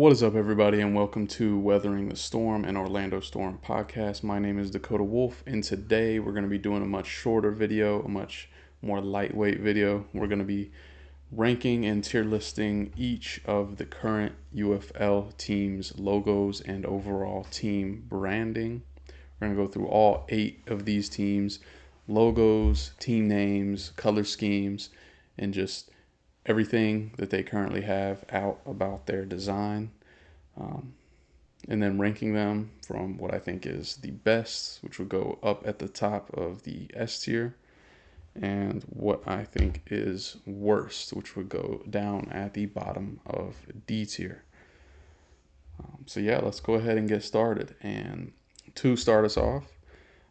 What is up, everybody, and welcome to Weathering the Storm, an Orlando Storm podcast. My name is Dakota Wolf, and today we're going to be doing a much shorter video, a much more lightweight video. We're going to be ranking and tier listing each of the current UFL teams' logos and overall team branding. We're going to go through all 8 of these teams' logos, team names, color schemes, and just everything that they currently have out about their design, and then ranking them from what I think is the best, which would go up at the top of the S tier, and what I think is worst, which would go down at the bottom of D tier. So yeah, let's go ahead and get started. And to start us off,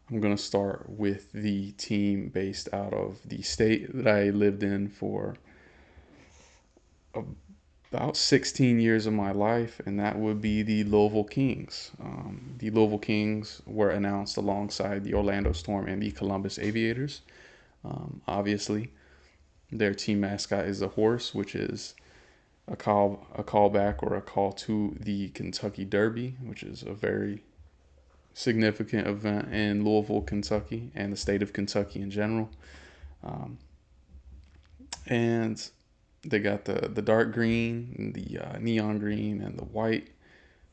I'm going to start with the team based out of the state that I lived in for about 16 years of my life, and that would be the Louisville Kings. The Louisville Kings were announced alongside the Orlando Storm and the Columbus Aviators. Obviously, their team mascot is a horse, which is a callback or a call to the Kentucky Derby, which is a very significant event in Louisville, Kentucky, and the state of Kentucky in general. And they got the dark green, the neon green, and the white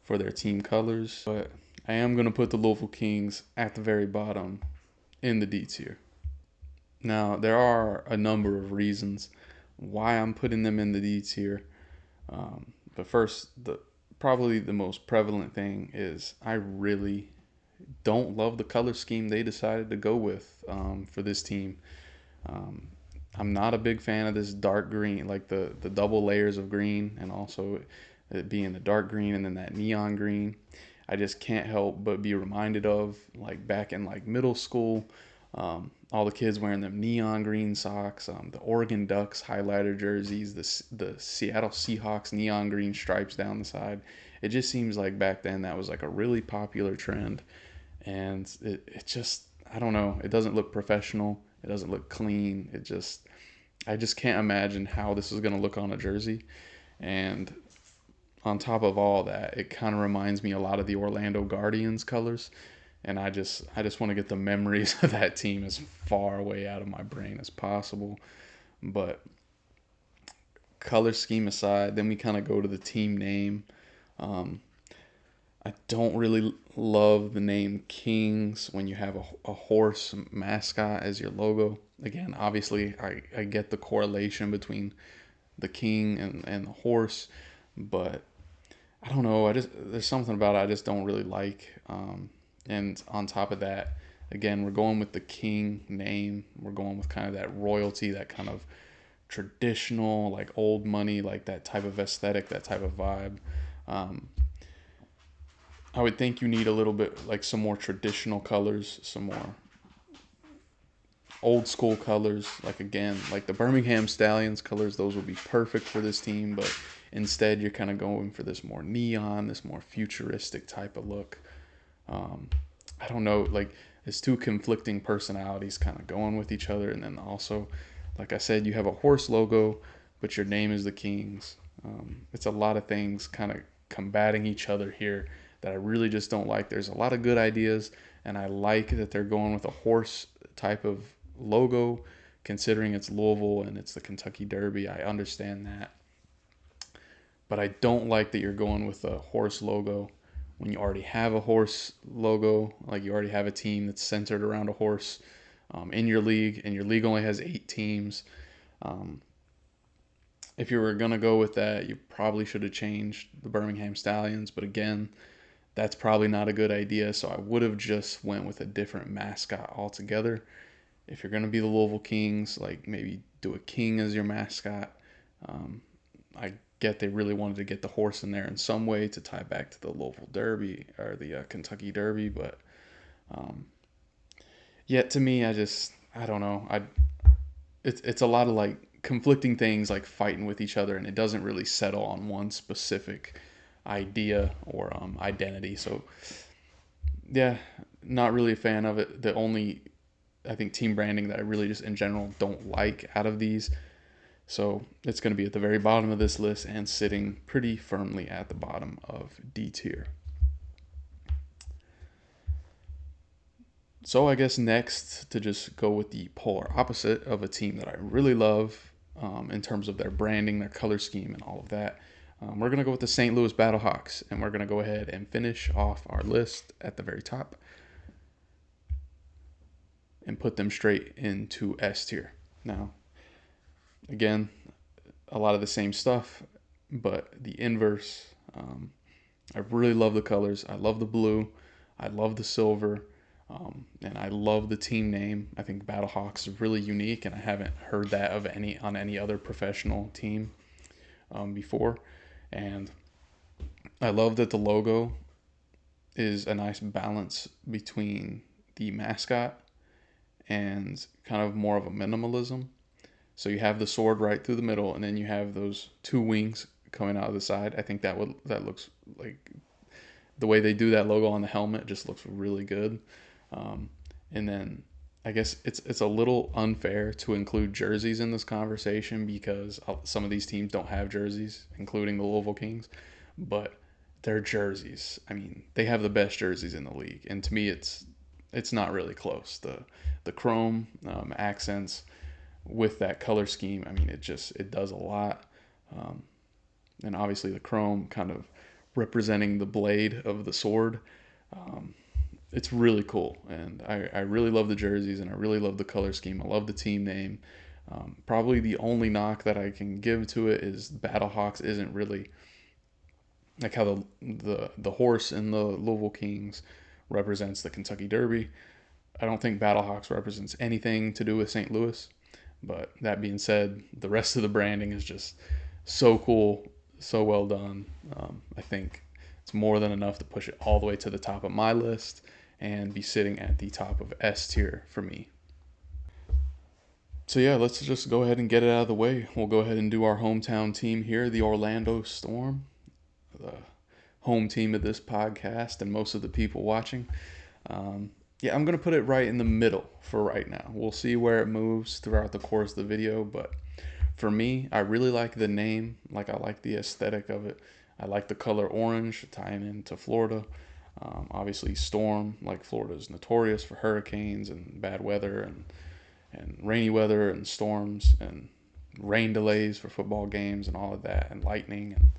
for their team colors. But I am going to put the Louisville Kings at the very bottom in the D tier. Now, there are a number of reasons why I'm putting them in the D tier. But first, probably the most prevalent thing is I really don't love the color scheme they decided to go with for this team. I'm not a big fan of this dark green, like the double layers of green, and also it being the dark green and then that neon green. I just can't help but be reminded of, like, back in like middle school, all the kids wearing them neon green socks, the Oregon Ducks highlighter jerseys, the Seattle Seahawks neon green stripes down the side. It just seems like back then that was like a really popular trend, and it just, I don't know, it doesn't look professional. It doesn't look clean. I just can't imagine how this is going to look on a jersey. And on top of all that, it kind of reminds me a lot of the Orlando Guardians colors. And I just want to get the memories of that team as far away out of my brain as possible. But color scheme aside, then we kind of go to the team name. I don't really love the name Kings when you have a horse mascot as your logo. Again, obviously, I get the correlation between the king and the horse, but I don't know. There's something about it I just don't really like. And on top of that, again, we're going with the king name. We're going with kind of that royalty, that kind of traditional, like old money, like that type of aesthetic, that type of vibe. I would think you need a little bit, like, some more traditional colors, some more old school colors. Like, again, like the Birmingham Stallions colors, those would be perfect for this team. But instead, you're kind of going for this more neon, this more futuristic type of look. I don't know, like, it's two conflicting personalities kind of going with each other. And then also, like I said, you have a horse logo, but your name is the Kings. It's a lot of things kind of combating each other here that I really just don't like. There's a lot of good ideas, and I like that they're going with a horse type of logo, considering it's Louisville and it's the Kentucky Derby. I understand that. But I don't like that you're going with a horse logo when you already have a horse logo, like you already have a team that's centered around a horse in your league, and your league only has 8 teams. If you were going to go with that, you probably should have changed the Birmingham Stallions. But again, that's probably not a good idea, so I would have just went with a different mascot altogether. If you're going to be the Louisville Kings, like, maybe do a king as your mascot. I get they really wanted to get the horse in there in some way to tie back to the Louisville Derby or the Kentucky Derby, but yet to me, I don't know. It's a lot of, like, conflicting things, like fighting with each other, and it doesn't really settle on one specific idea or identity. So yeah, not really a fan of it. The only, I think, team branding that I really just in general don't like out of these So it's going to be at the very bottom of this list and sitting pretty firmly at the bottom of D tier. So I guess next, to just go with the polar opposite of a team that I really love in terms of their branding, their color scheme, and all of that, we're going to go with the St. Louis Battlehawks, and we're going to go ahead and finish off our list at the very top and put them straight into S tier. Now, again, a lot of the same stuff, but the inverse. I really love the colors. I love the blue. I love the silver. And I love the team name. I think Battlehawks is really unique, and I haven't heard that of any other professional team before. And I love that the logo is a nice balance between the mascot and kind of more of a minimalism. So you have the sword right through the middle, and then you have those two wings coming out of the side. I think that looks like the way they do that logo on the helmet just looks really good. And then I guess it's a little unfair to include jerseys in this conversation because some of these teams don't have jerseys, including the Louisville Kings, but their jerseys, I mean, they have the best jerseys in the league, and to me, it's not really close. The chrome accents with that color scheme, I mean, it does a lot, and obviously the chrome kind of representing the blade of the sword. It's really cool, and I really love the jerseys, and I really love the color scheme. I love the team name. Probably the only knock that I can give to it is Battlehawks isn't really like how the horse in the Louisville Kings represents the Kentucky Derby. I don't think Battlehawks represents anything to do with St. Louis. But that being said, the rest of the branding is just so cool, so well done. I think it's more than enough to push it all the way to the top of my list and be sitting at the top of S tier for me. So yeah, let's just go ahead and get it out of the way. We'll go ahead and do our hometown team here, the Orlando Storm, the home team of this podcast and most of the people watching. Yeah, I'm going to put it right in the middle for right now. We'll see where it moves throughout the course of the video, but for me, I really like the name. Like, I like the aesthetic of it. I like the color orange, tying into Florida. Obviously, storm, like Florida is notorious for hurricanes and bad weather and rainy weather and storms and rain delays for football games and all of that, and lightning. And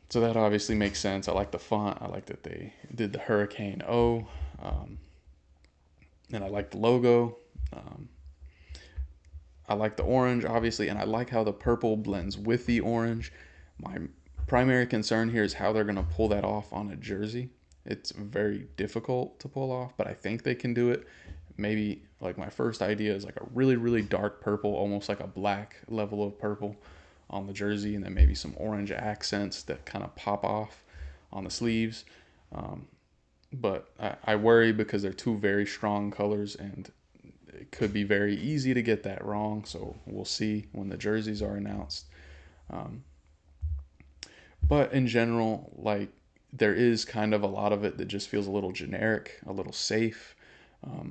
so that obviously makes sense. I like the font. I like that they did the Hurricane O. And I like the logo. Um, I like the orange, obviously, and I like how the purple blends with the orange. My primary concern here is how they're going to pull that off on a jersey. It's very difficult to pull off, but I think they can do it. Maybe, like, my first idea is like a really, really dark purple, almost like a black level of purple on the jersey, and then maybe some orange accents that kind of pop off on the sleeves. But I worry because they're two very strong colors, and it could be very easy to get that wrong. So we'll see when the jerseys are announced. Um, but in general, like, there is kind of a lot of it that just feels a little generic, a little safe.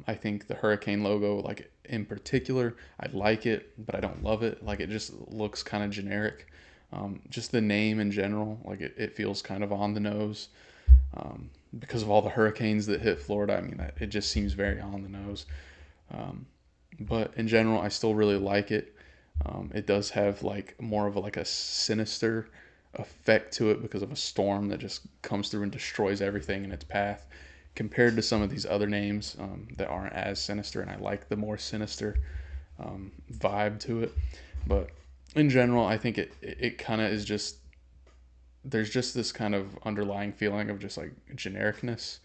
I think the Hurricane logo, like in particular, I like it, but I don't love it. Like, it just looks kind of generic. Just the name in general, like it feels kind of on the nose. Because of all the hurricanes that hit Florida, I mean, it just seems very on the nose. But in general, I still really like it. It does have like more of a sinister effect to it because of a storm that just comes through and destroys everything in its path, compared to some of these other names that aren't as sinister. And I like the more sinister vibe to it. But in general, I think it kind of is just, there's just this kind of underlying feeling of just like genericness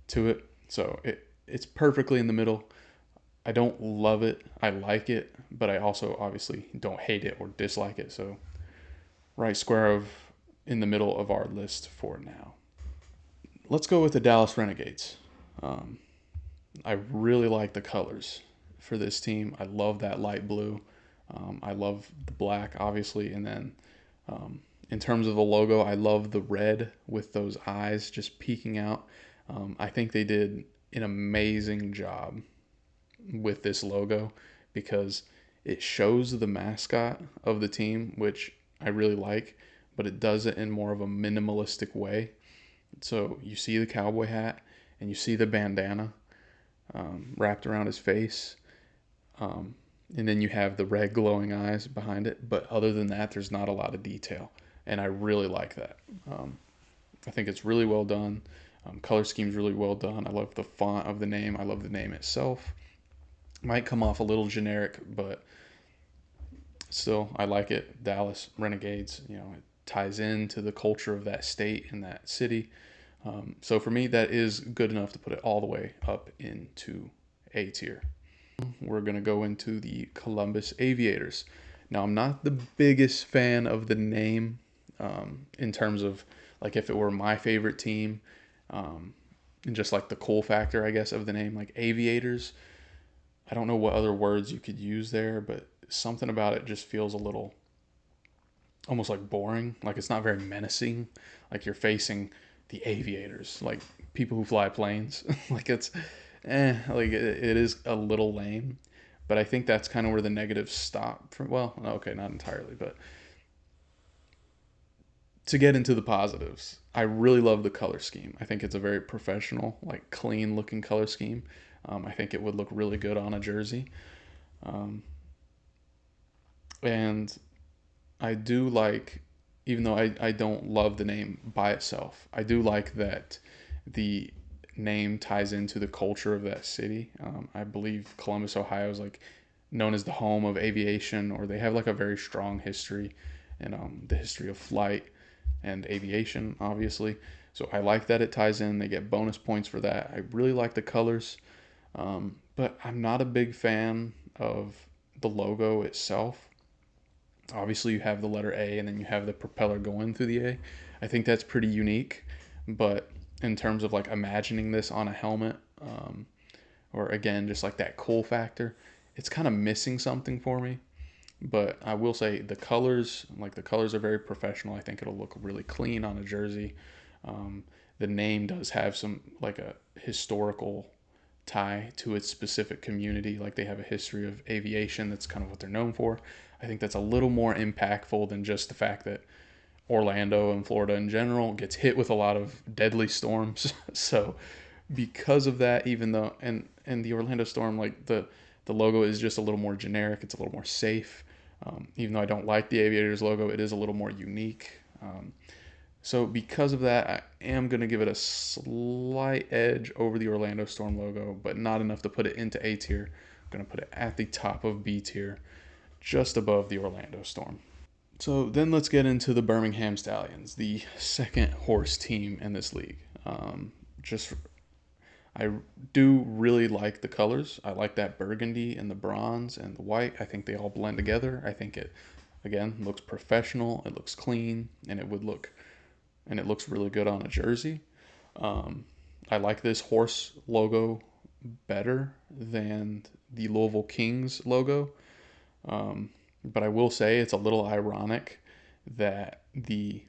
to it. So it's perfectly in the middle. I don't love it. I like it, but I also obviously don't hate it or dislike it. So right square of in the middle of our list for now. Let's go with the Dallas Renegades. Um, I really like the colors for this team. I love that light blue. I love the black, obviously, and then in terms of the logo, I love the red with those eyes just peeking out. I think they did an amazing job with this logo because it shows the mascot of the team, which I really like, but it does it in more of a minimalistic way. So you see the cowboy hat and you see the bandana wrapped around his face. Um, and then you have the red glowing eyes behind it. But other than that, there's not a lot of detail. And I really like that. Um, I think it's really well done. Color scheme's really well done. I love the font of the name. I love the name itself. Might come off a little generic, but still, I like it. Dallas Renegades, it ties into the culture of that state and that city. So for me, that is good enough to put it all the way up into A tier. We're going to go into the Columbus Aviators. Now, I'm not the biggest fan of the name in terms of like if it were my favorite team um, and just like the cool factor, I guess, of the name, like Aviators. I don't know what other words you could use there, but something about it just feels a little almost like boring. Like it's not very menacing. Like you're facing the aviators, like people who fly planes. Like like it is a little lame. But I think that's kind of where the negatives stop. From well, okay, not entirely, but to get into the positives, I really love the color scheme. I think it's a very professional, like clean looking color scheme. I think it would look really good on a jersey. Um, and I do like, even though I don't love the name by itself, I do like that the name ties into the culture of that city. I believe Columbus, Ohio is like known as the home of aviation, or they have like a very strong history and the history of flight and aviation, obviously. So I like that it ties in. They get bonus points for that. I really like the colors, but I'm not a big fan of the logo itself. Obviously, you have the letter A and then you have the propeller going through the A. I think that's pretty unique, but in terms of like imagining this on a helmet, or again, just like that cool factor, it's kind of missing something for me. But I will say the colors are very professional. I think it'll look really clean on a jersey. Um, the name does have some like a historical tie to its specific community. Like they have a history of aviation. That's kind of what they're known for. I think that's a little more impactful than just the fact that Orlando and Florida in general gets hit with a lot of deadly storms. So because of that, even though and the Orlando Storm, like the logo is just a little more generic. It's a little more safe. Even though I don't like the Aviators logo, it is a little more unique. So because of that, I am going to give it a slight edge over the Orlando Storm logo, but not enough to put it into A tier. I'm going to put it at the top of B tier, just above the Orlando Storm. So then let's get into the Birmingham Stallions, the second horse team in this league. Just I do really like the colors. I like that burgundy and the bronze and the white. I think they all blend together. I think it again looks professional. It looks clean, and it looks really good on a jersey. Um, I like this horse logo better than the Louisville Kings logo. But I will say it's a little ironic that the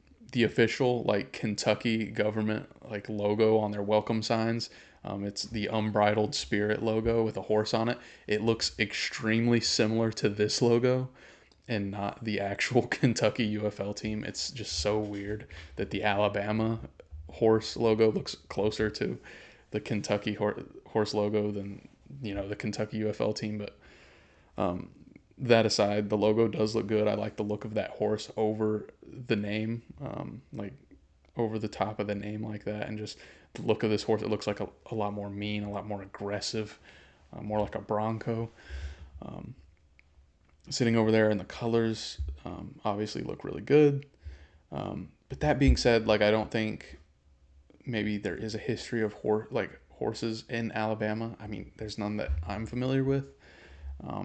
official like Kentucky government like logo on their welcome signs, it's the Unbridled Spirit logo with a horse on it. It looks extremely similar to this logo and not the actual Kentucky UFL team. It's just so weird that the Alabama horse logo looks closer to the Kentucky horse logo than the Kentucky UFL team. But that aside, the logo does look good. I like the look of that horse over the name, like over the top of the name like that, and just the look of this horse. It looks like a lot more mean, a lot more aggressive, more like a bronco. Sitting over there, and the colors obviously look really good. But that being said, like I don't think maybe there is a history of horses in Alabama. I mean, there's none that I'm familiar with.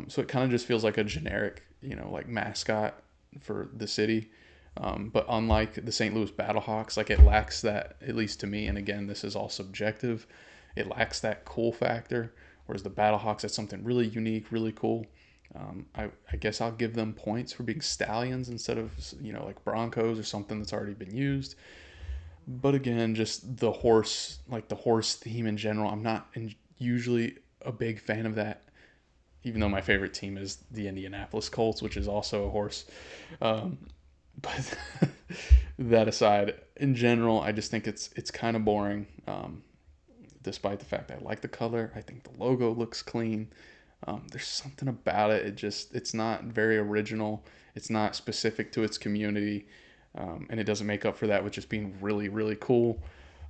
So it kind of just feels like a generic, like mascot for the city. But unlike the St. Louis Battlehawks, like it lacks that, at least to me, and again, this is all subjective, it lacks that cool factor. Whereas the Battlehawks, that's something really unique, really cool. I guess I'll give them points for being stallions instead of, like Broncos or something that's already been used. But again, just the horse theme in general, I'm not usually a big fan of that even though my favorite team is the Indianapolis Colts, which is also a horse. Um, but that aside, in general, I just think it's kind of boring. Despite the fact I like the color, I think the logo looks clean. There's something about it. It's not very original. It's not specific to its community, and it doesn't make up for that with just being really really cool.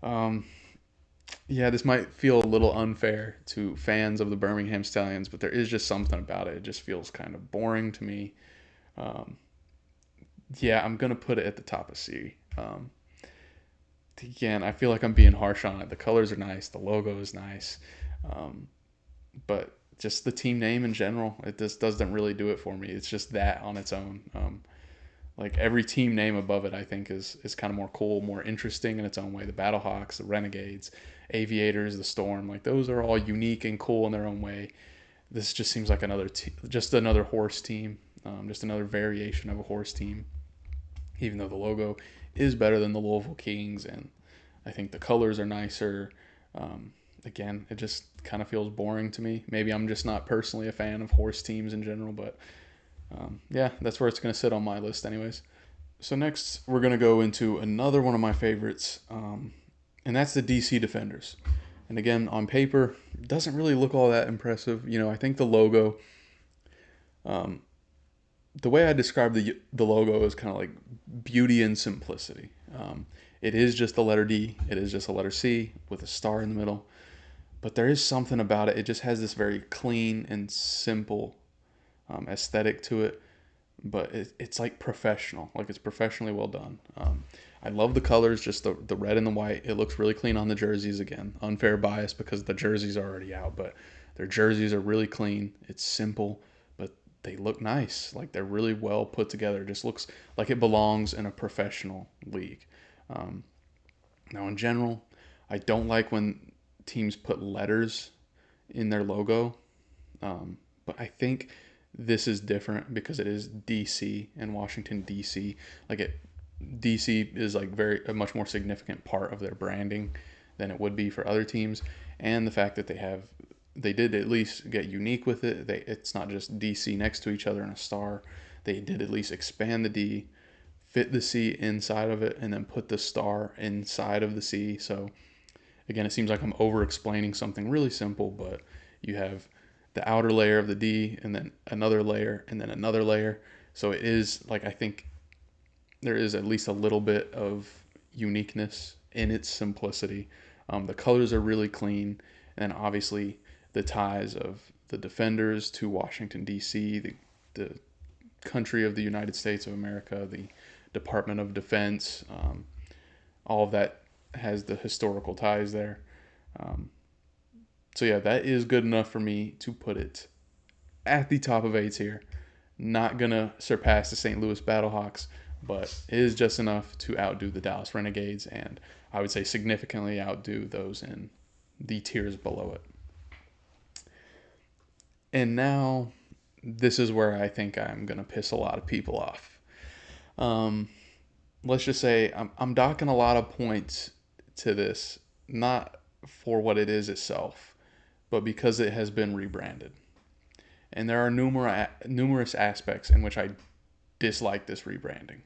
Um, yeah, this might feel a little unfair to fans of the Birmingham Stallions, but there is just something about it. It just feels kind of boring to me. Um, yeah, I'm gonna put it at the top of C. Again, I feel like I'm being harsh on it. The colors are nice, the logo is nice, um, but just the team name in general, it just doesn't really do it for me. It's just that on its own. Like every team name above it, I think is kind of more cool, more interesting in its own way. The Battlehawks, the Renegades, Aviators, the Storm, like those are all unique and cool in their own way. This just seems like just another horse team, just another variation of a horse team. Even though the logo is better than the Louisville Kings, and I think the colors are nicer. Um, Again, it just kind of feels boring to me. Maybe I'm just not personally a fan of horse teams in general, but yeah, that's where it's going to sit on my list, anyways. So next, we're going to go into another one of my favorites, and that's the DC Defenders. And again, on paper, it doesn't really look all that impressive. I think the logo, um, the way I describe the logo is kind of like beauty and simplicity. It is just the letter D. It is just a letter C with a star in the middle. But there is something about it. It just has this very clean and simple aesthetic to it. But it's like professional. Like it's professionally well done. I love the colors, just the red and the white. It looks really clean on the jerseys again. Unfair bias because the jerseys are already out, but their jerseys are really clean. It's simple, but they look nice. Like they're really well put together. It just looks like it belongs in a professional league. Um, Now, in general, I don't like when teams put letters in their logo, but I think this is different because it is DC and Washington DC. Like DC is like a much more significant part of their branding than it would be for other teams, and the fact that they did at least get unique with it. It's not just DC next to each other in a star. They did at least expand the D, fit the C inside of it, and then put the star inside of the C. So again, it seems like I'm over explaining something really simple, but you have the outer layer of the D and then another layer and then another layer. So it is like, I think there is at least a little bit of uniqueness in its simplicity. The colors are really clean, and obviously the ties of the Defenders to Washington D.C., the country of the United States of America, the Department of Defense, all of that has the historical ties there. Um, so yeah, that is good enough for me to put it at the top of A tier. Not gonna surpass the St. Louis Battlehawks, but it is just enough to outdo the Dallas Renegades, and I would say significantly outdo those in the tiers below it. And now, this is where I think I'm gonna piss a lot of people off. Um, let's just say I'm docking a lot of points to this, not for what it is itself, but because it has been rebranded. And there are numerous aspects in which I dislike this rebranding.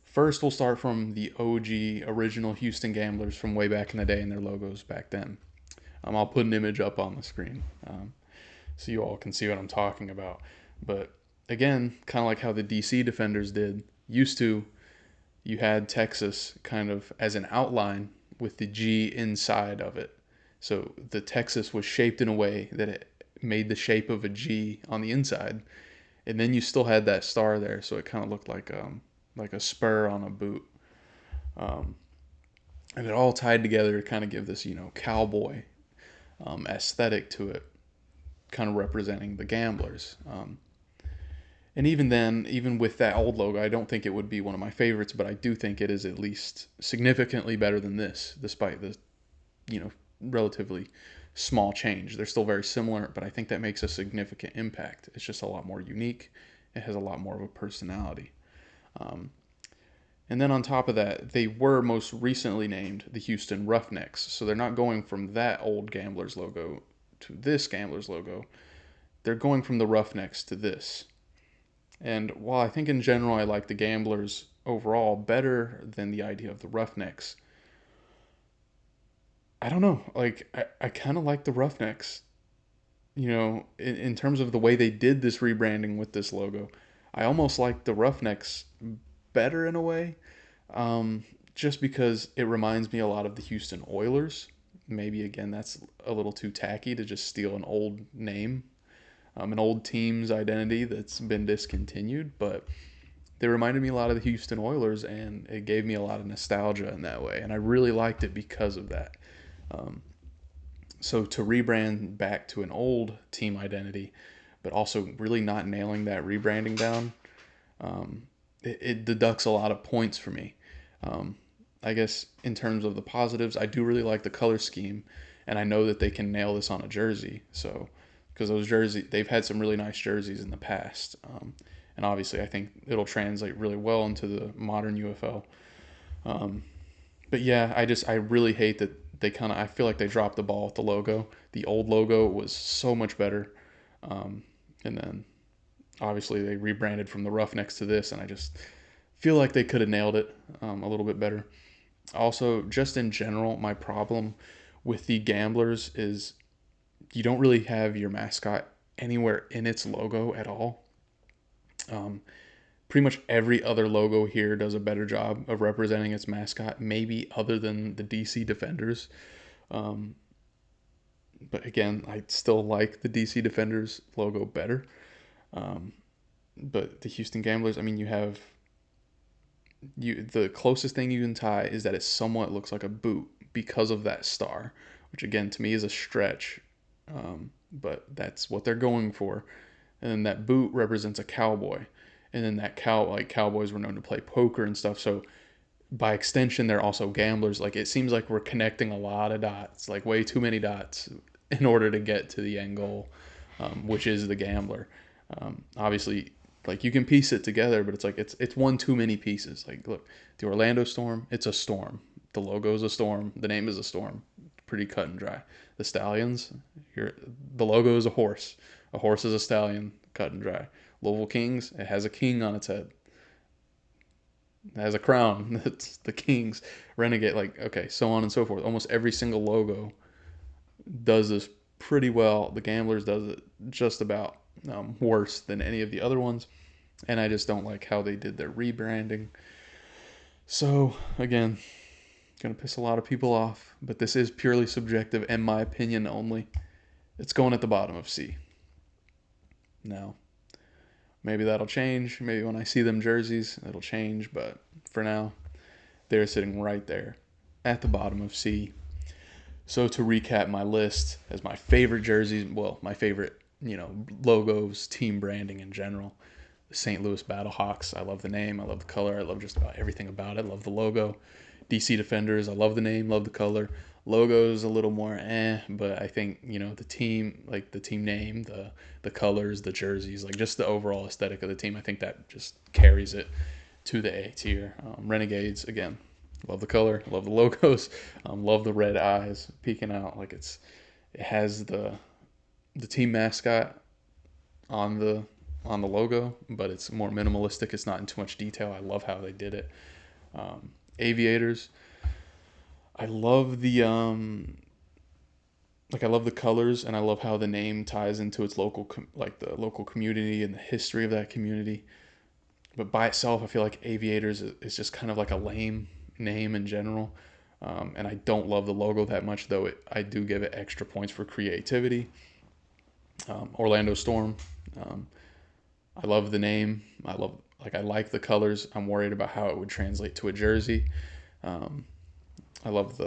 First, we'll start from the OG original Houston Gamblers from way back in the day and their logos back then. I'll put an image up on the screen so you all can see what I'm talking about. But again, kind of like how the DC Defenders used to, you had Texas kind of as an outline with the G inside of it. So the Texas was shaped in a way that it made the shape of a G on the inside, and then you still had that star there, so it kind of looked like a spur on a boot, um, and it all tied together to kind of give this cowboy aesthetic to it, kind of representing the Gamblers. And even then, even with that old logo, I don't think it would be one of my favorites, but I do think it is at least significantly better than this, despite the relatively small change. They're still very similar, but I think that makes a significant impact. It's just a lot more unique. It has a lot more of a personality. Um, and then on top of that, they were most recently named the Houston Roughnecks. So they're not going from that old Gamblers logo to this Gamblers logo. they're going from the Roughnecks to this. And while I think in general I like the Gamblers overall better than the idea of the Roughnecks, I don't know. Like, I kind of like the Roughnecks, in terms of the way they did this rebranding with this logo. I almost like the Roughnecks better in a way, um, just because it reminds me a lot of the Houston Oilers. Maybe again, that's a little too tacky to just steal an old name, an old team's identity that's been discontinued, but they reminded me a lot of the Houston Oilers, and it gave me a lot of nostalgia in that way, and I really liked it because of that. Um, so to rebrand back to an old team identity, but also really not nailing that rebranding down, it deducts a lot of points for me. Um, I guess in terms of the positives, I do really like the color scheme, and I know that they can nail this on a jersey. So, because those jerseys, they've had some really nice jerseys in the past, and obviously I think it'll translate really well into the modern UFL. Um, but yeah, I really hate that I feel like they dropped the ball with the logo. The old logo was so much better, um, and then obviously they rebranded from the Roughnecks to this, and I just feel like they could have nailed it a little bit better. Also, just in general, my problem with the Gamblers is you don't really have your mascot anywhere in its logo at all. Um, Pretty much every other logo here does a better job of representing its mascot, maybe other than the DC Defenders. Um, but again, I still like the DC Defenders logo better. Um, but the Houston Gamblers, I mean, the closest thing you can tie is that it somewhat looks like a boot because of that star, which again to me is a stretch, but that's what they're going for. And then that boot represents a cowboy, and then like cowboys were known to play poker and stuff. So by extension, they're also gamblers. Like it seems like we're connecting a lot of dots, like way too many dots, in order to get to the end goal, which is the gambler. Obviously, like you can piece it together, but it's one too many pieces. Like look, the Orlando Storm, it's a storm. The logo is a storm. The name is a storm. Pretty cut and dry. The Stallions, the logo is a horse. A horse is a stallion. Cut and dry. Louisville Kings, it has a king on its head. It has a crown. That's the Kings. Renegade, like okay, so on and so forth. Almost every single logo does this pretty well. The Gamblers does it just about worse than any of the other ones, and I just don't like how they did their rebranding. So again, gonna piss a lot of people off, but this is purely subjective and my opinion only. It's going at the bottom of C. Now, maybe that'll change. Maybe when I see them jerseys, it'll change. But for now, they're sitting right there at the bottom of C. So to recap my list as my favorite jerseys, well, my favorite, logos, team branding in general. The St. Louis Battlehawks. I love the name. I love the color. I love just about everything about it. I love the logo. DC Defenders. I love the name. Love the color. Logos a little more but I think the team, like the team name, the colors, the jerseys, like just the overall aesthetic of the team. I think that just carries it to the A tier. Renegades again. Love the color. Love the logos. Love the red eyes peeking out. Like it has the team mascot on the logo, but it's more minimalistic. It's not in too much detail. I love how they did it. Aviators. I love I love the colors, and I love how the name ties into its like the local community and the history of that community. But by itself, I feel like Aviators is just kind of like a lame name in general. And I don't love the logo that much, though I do give it extra points for creativity. Orlando Storm. Um, I love the name. I like the colors. I'm worried about how it would translate to a jersey. Um, I love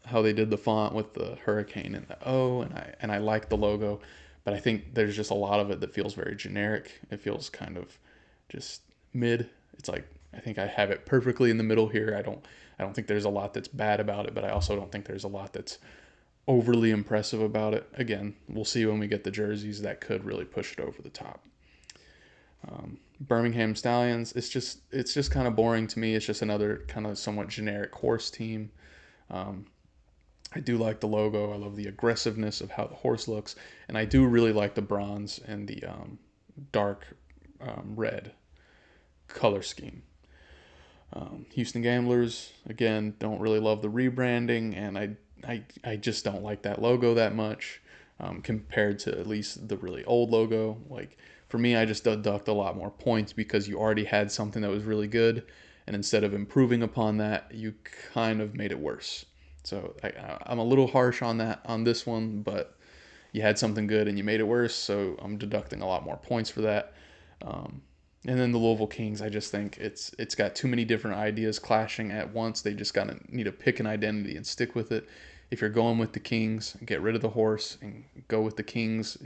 how they did the font with the hurricane and the O, and I like the logo, but I think there's just a lot of it that feels very generic. It feels kind of just mid. It's like I think I have it perfectly in the middle here. I don't think there's a lot that's bad about it, but I also don't think there's a lot that's overly impressive about it. Again, we'll see when we get the jerseys that could really push it over the top. Birmingham Stallions. It's just kind of boring to me. It's just another kind of somewhat generic horse team. Um, I do like the logo. I love the aggressiveness of how the horse looks, and I do really like the bronze and the dark red color scheme. Houston Gamblers, again, don't really love the rebranding, and I just don't like that logo that much compared to at least the really old logo. Like, for me, I just deduct a lot more points because you already had something that was really good, and instead of improving upon that, you kind of made it worse. So I'm a little harsh on that on this one, but you had something good and you made it worse, so I'm deducting a lot more points for that. Um, and then the Louisville Kings, I just think it's got too many different ideas clashing at once. They just gotta need to pick an identity and stick with it. If you're going with the Kings, get rid of the horse and go with the Kings,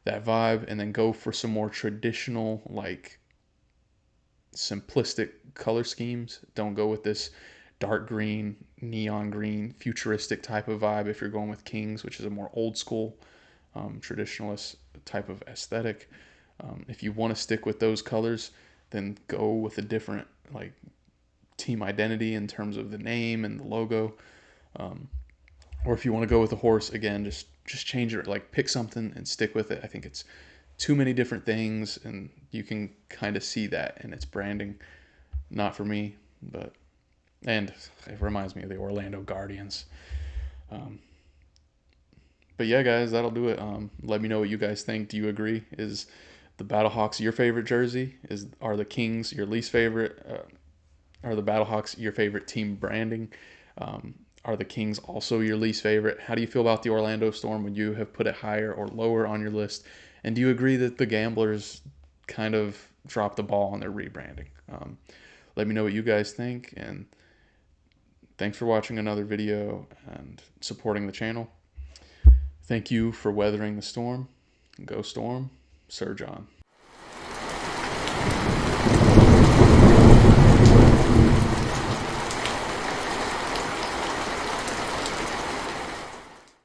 that vibe, and then go for some more traditional, like simplistic color schemes. Don't go with this dark green, neon green, futuristic type of vibe if you're going with Kings, which is a more old school, traditionalist type of aesthetic. If you want to stick with those colors, then go with a different like team identity in terms of the name and the logo. Um, or if you want to go with a horse, again, just change it. Like, pick something and stick with it. I think it's too many different things, and you can kind of see that in its branding. Not for me, but and it reminds me of the Orlando Guardians. Um, but yeah, guys, that'll do it. Let me know what you guys think. Do you agree? Is the Battlehawks your favorite jersey? Are the Kings your least favorite? Are the Battlehawks your favorite team branding? Are the Kings also your least favorite? How do you feel about the Orlando Storm? Would you have put it higher or lower on your list? And do you agree that the Gamblers kind of dropped the ball on their rebranding? Let me know what you guys think, and thanks for watching another video and supporting the channel. Thank you for weathering the storm. Go Storm. Surge on.